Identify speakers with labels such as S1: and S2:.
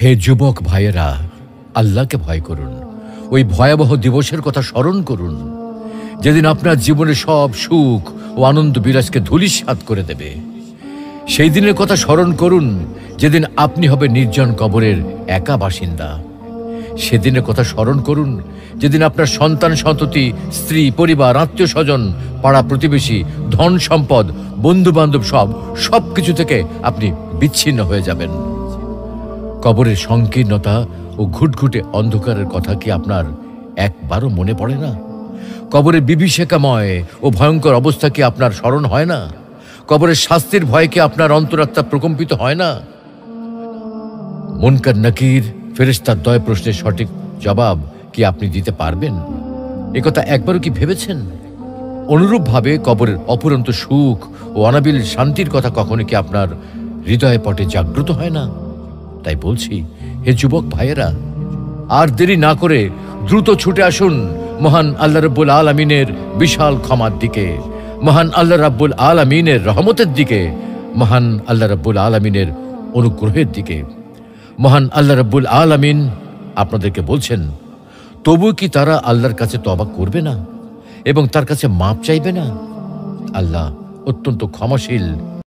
S1: হে যুবক ভাইয়েরা, আল্লাহকে ভয় করুন। ওই ভয়াবহ দিবসের কথা স্মরণ করুন, যেদিন আপনার জীবনে সব সুখ ও আনন্দ বিলাসকে ধূলিসাৎ করে দেবে। সেই দিনের কথা স্মরণ করুন, যেদিন আপনি হবে নির্জন কবরের একা বাসিন্দা। সেদিনের কথা স্মরণ করুন, যেদিন আপনার সন্তান সন্ততি, স্ত্রী, পরিবার, আত্মীয় স্বজন, পাড়া প্রতিবেশী, ধন সম্পদ, বন্ধু বান্ধব সব কিছু থেকে আপনি বিচ্ছিন্ন হয়ে যাবেন। কবরের সংকীর্ণতা ও ঘুটঘুটে অন্ধকারের কথা কি আপনার একবারও মনে পড়ে না? কবরের বিভীষিকাময় ও ভয়ঙ্কর অবস্থা কি আপনার স্মরণ হয় না? কবরের শাস্তির ভয়ে কি আপনার অন্তরাত্মা প্রকম্পিত হয় না? মুনকার নাকির ফেরেশতার দয় প্রশ্নের সঠিক জবাব কি আপনি দিতে পারবেন? একথা একবারও কি ভেবেছেন? অনুরূপভাবে কবরের অপুরন্ত সুখ ও অনাবিল শান্তির কথা কখনো কি আপনার হৃদয়ে পটে জাগ্রত হয় না? তাই বলছি, হে যুবক ভাইয়েরা, আর দেরি না করে দ্রুত ছুটে আসুন মহান আল্লাহ রাব্বুল আলামিনের বিশাল ক্ষমার দিকে, মহান আল্লাহ রাব্বুল আলামিনের রহমতের দিকে, মহান আল্লাহ রাব্বুল আলামিনের অনুগ্রহের দিকে। মহান আল্লাহ রাব্বুল আলামিন আপনাদেরকে বলছেন, তবু কি তারা আল্লাহর কাছে তওবা করবে না এবং তার কাছে মাপ চাইবে না? আল্লাহ অত্যন্ত ক্ষমাশীল